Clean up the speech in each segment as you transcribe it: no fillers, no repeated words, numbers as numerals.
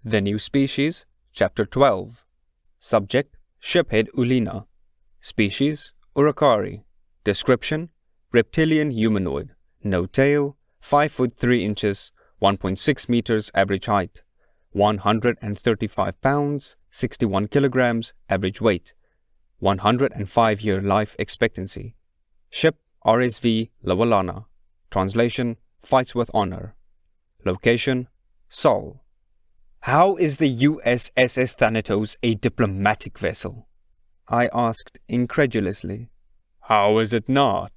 The New Species, Chapter 12. Subject, Shiphead Ulina. Species, Urakari. Description, reptilian humanoid. No tail, 5 foot 3 inches, 1.6 meters average height. 135 pounds, 61 kilograms average weight. 105-year life expectancy. Ship RSV Lawalana. Translation, Fights with Honor. Location, Seoul. How is the USS Thanatos a diplomatic vessel? I asked incredulously. How is it not?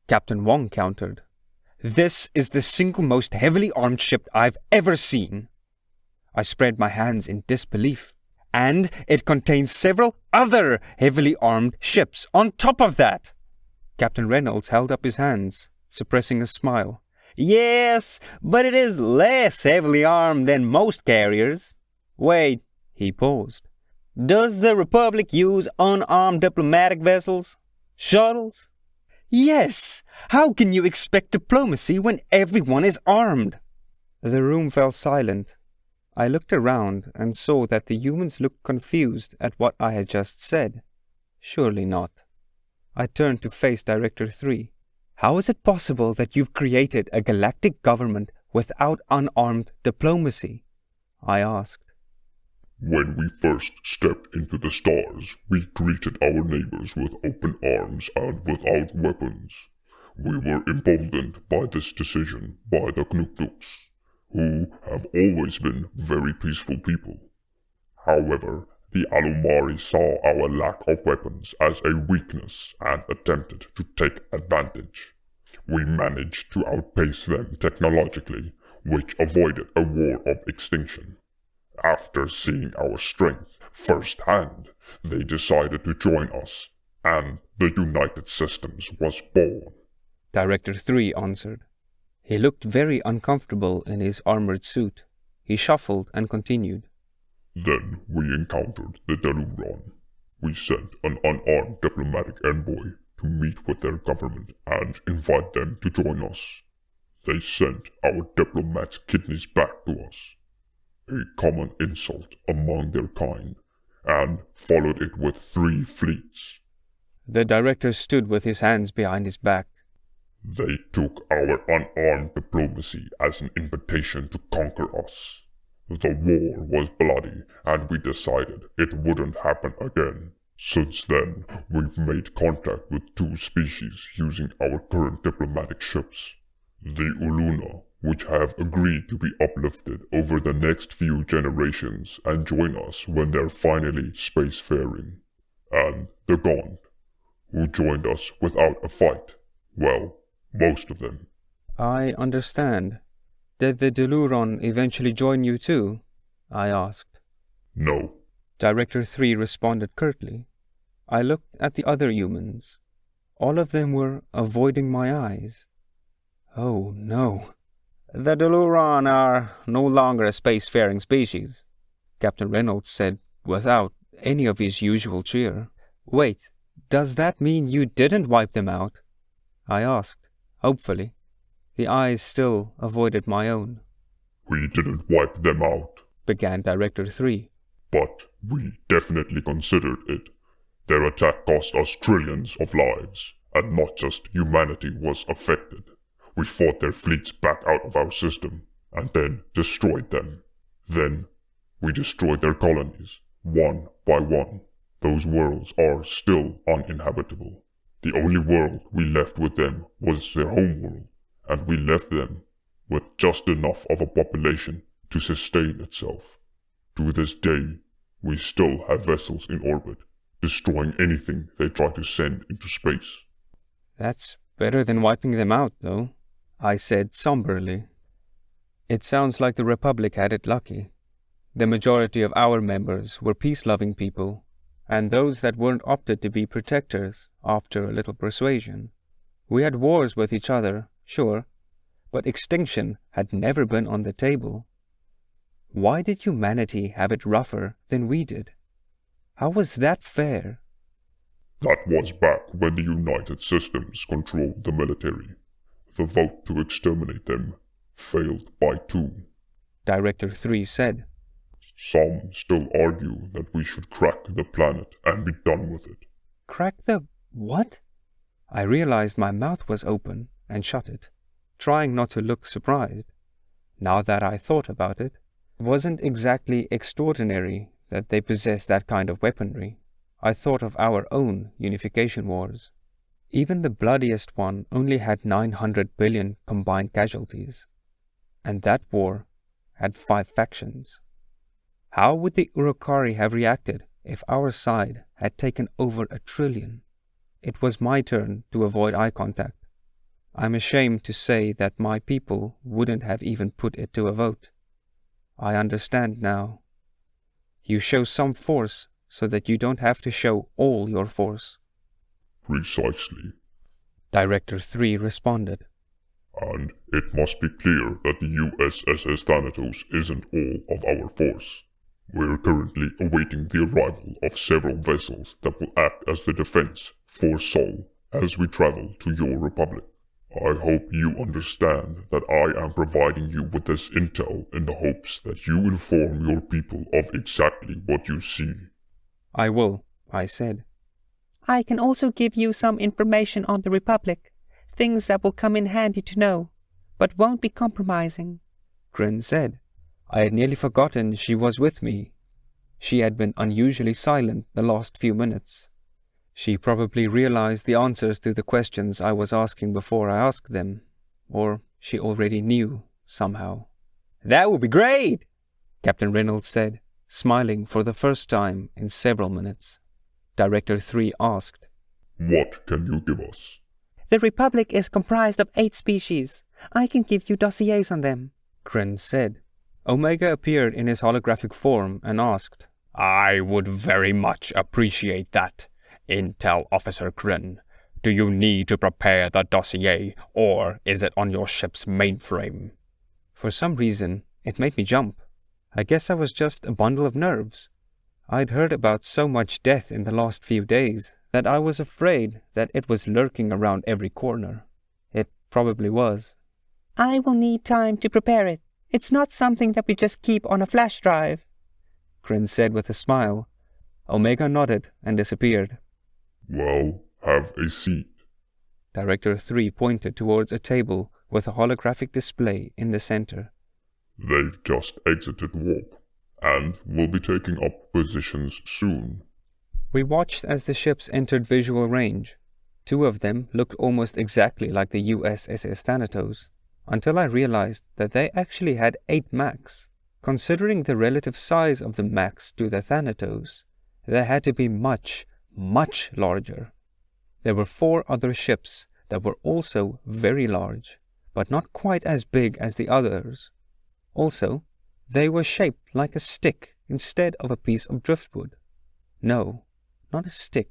Captain Wong countered. This is the single most heavily armed ship I've ever seen. I spread my hands in disbelief. And it contains several other heavily armed ships on top of that. Captain Reynolds held up his hands, suppressing a smile. Yes, but it is less heavily armed than most carriers. Wait, he paused. Does the Republic use unarmed diplomatic vessels? Shuttles? Yes! How can you expect diplomacy when everyone is armed? The room fell silent. I looked around and saw that the humans looked confused at what I had just said. Surely not. I turned to face Director 3. How is it possible that you've created a galactic government without unarmed diplomacy? I asked. When we first stepped into the stars, we greeted our neighbors with open arms and without weapons. We were emboldened by this decision by the Knuknuks, who have always been very peaceful people. However, the Alumari saw our lack of weapons as a weakness and attempted to take advantage. We managed to outpace them technologically, which avoided a war of extinction. After seeing our strength firsthand, they decided to join us, and the United Systems was born. Director 3 answered. He looked very uncomfortable in his armored suit. He shuffled and continued. Then we encountered the Deluron. We sent an unarmed diplomatic envoy to meet with their government and invite them to join us. They sent our diplomats' kidneys back to us, a common insult among their kind, and followed it with 3 fleets. The director stood with his hands behind his back. They took our unarmed diplomacy as an invitation to conquer us. The war was bloody, and we decided it wouldn't happen again. Since then, we've made contact with 2 species using our current diplomatic ships. The Uluna, which have agreed to be uplifted over the next few generations and join us when they're finally spacefaring. And the Gaunt, who joined us without a fight. Well, most of them. I understand. Did the Deluron eventually join you too? I asked. No. Director 3 responded curtly. I looked at the other humans. All of them were avoiding my eyes. Oh no. The Deluron are no longer a spacefaring species, Captain Reynolds said without any of his usual cheer. Wait, does that mean you didn't wipe them out? I asked, hopefully. The eyes still avoided my own. We didn't wipe them out, began Director 3. But we definitely considered it. Their attack cost us trillions of lives, and not just humanity was affected. We fought their fleets back out of our system, and then destroyed them. Then we destroyed their colonies, one by one. Those worlds are still uninhabitable. The only world we left with them was their home world, and we left them with just enough of a population to sustain itself. To this day, we still have vessels in orbit, destroying anything they try to send into space. That's better than wiping them out, though, I said somberly. It sounds like the Republic had it lucky. The majority of our members were peace-loving people, and those that weren't opted to be protectors after a little persuasion. We had wars with each other, sure, but extinction had never been on the table. Why did humanity have it rougher than we did? How was that fair? That was back when the United Systems controlled the military. The vote to exterminate them failed by 2. Director 3 said. Some still argue that we should crack the planet and be done with it. Crack the what? I realized my mouth was open and shut it, trying not to look surprised. Now that I thought about it, it wasn't exactly extraordinary that they possessed that kind of weaponry. I thought of our own unification wars. Even the bloodiest one only had 900 billion combined casualties. And that war had 5 factions. How would the Urukari have reacted if our side had taken over 1 trillion? It was my turn to avoid eye contact. I'm ashamed to say that my people wouldn't have even put it to a vote. I understand now. You show some force so that you don't have to show all your force. Precisely. Director 3 responded. And it must be clear that the USS Thanatos isn't all of our force. We're currently awaiting the arrival of several vessels that will act as the defense for Sol as we travel to your republic. I hope you understand that I am providing you with this intel in the hopes that you inform your people of exactly what you see. I will, I said. I can also give you some information on the Republic, things that will come in handy to know, but won't be compromising, Grin said. I had nearly forgotten she was with me. She had been unusually silent the last few minutes. She probably realized the answers to the questions I was asking before I asked them, or she already knew somehow. That would be great, Captain Reynolds said, smiling for the first time in several minutes. Director 3 asked, What can you give us? The Republic is comprised of 8 species. I can give you dossiers on them, Grin said. Omega appeared in his holographic form and asked, I would very much appreciate that. Intel Officer Grin, do you need to prepare the dossier, or is it on your ship's mainframe? For some reason, it made me jump. I guess I was just a bundle of nerves. I'd heard about so much death in the last few days that I was afraid that it was lurking around every corner. It probably was. I will need time to prepare it. It's not something that we just keep on a flash drive, Grin said with a smile. Omega nodded and disappeared. Well, have a seat. Director 3 pointed towards a table with a holographic display in the center. They've just exited warp, and will be taking up positions soon. We watched as the ships entered visual range. 2 of them looked almost exactly like the USS Thanatos, until I realized that they actually had 8 mechs. Considering the relative size of the mechs to the Thanatos, they had to be much, much larger. There were 4 other ships that were also very large, but not quite as big as the others. Also, they were shaped like a stick instead of a piece of driftwood. No, not a stick,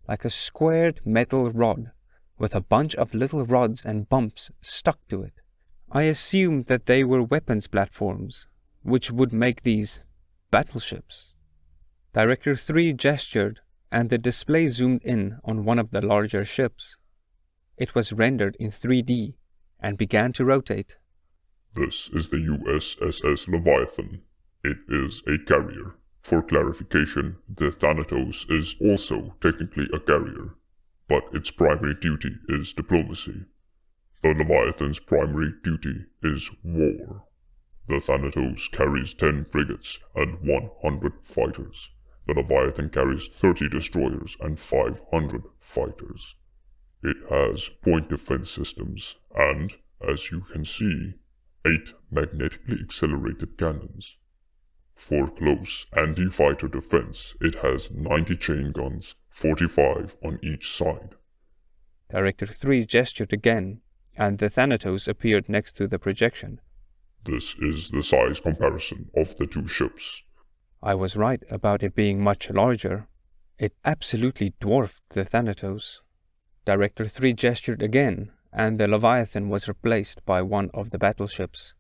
like a squared metal rod with a bunch of little rods and bumps stuck to it. I assumed that they were weapons platforms, which would make these battleships. Director 3 gestured, and the display zoomed in on one of the larger ships. It was rendered in 3D and began to rotate. This is the USS Leviathan. It is a carrier. For clarification, the Thanatos is also technically a carrier, but its primary duty is diplomacy. The Leviathan's primary duty is war. The Thanatos carries 10 frigates and 100 fighters. The Leviathan carries 30 destroyers and 500 fighters. It has point defense systems and, as you can see, 8 magnetically accelerated cannons. For close anti-fighter defense, it has 90 chain guns, 45 on each side. Director 3 gestured again, and the Thanatos appeared next to the projection. This is the size comparison of the 2 ships. I was right about it being much larger. It absolutely dwarfed the Thanatos. Director 3 gestured again, and the Leviathan was replaced by one of the battleships.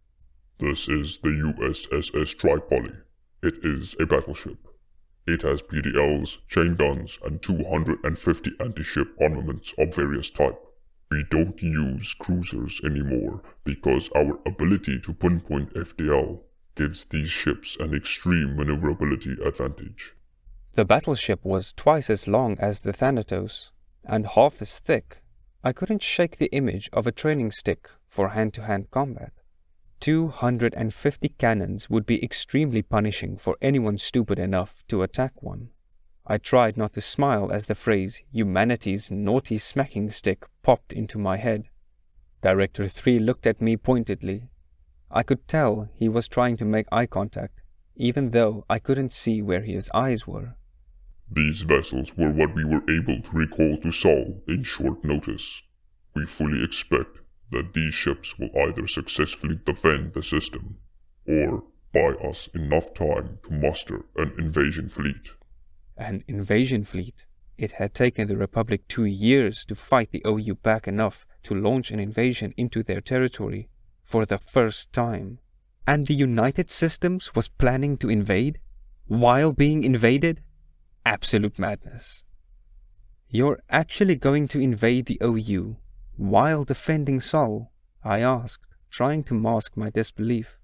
This is the USS Tripoli. It is a battleship. It has PDLs, chain guns, and 250 anti-ship armaments of various type. We don't use cruisers anymore because our ability to pinpoint FDL gives these ships an extreme maneuverability advantage. The battleship was twice as long as the Thanatos, and half as thick. I couldn't shake the image of a training stick for hand-to-hand combat. 250 cannons would be extremely punishing for anyone stupid enough to attack one. I tried not to smile as the phrase "humanity's naughty smacking stick" popped into my head. Director 3 looked at me pointedly. I could tell he was trying to make eye contact, even though I couldn't see where his eyes were. These vessels were what we were able to recall to Sol in short notice. We fully expect that these ships will either successfully defend the system, or buy us enough time to muster an invasion fleet. An invasion fleet? It had taken the Republic 2 years to fight the OU back enough to launch an invasion into their territory for the first time. And the United Systems was planning to invade? While being invaded? Absolute madness. You're actually going to invade the OU while defending Sol? I asked, trying to mask my disbelief.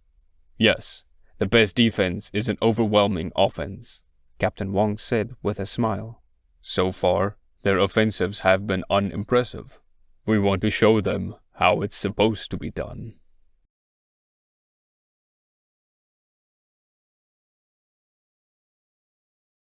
Yes, the best defense is an overwhelming offense, Captain Wong said with a smile. So far, their offensives have been unimpressive. We want to show them how it's supposed to be done.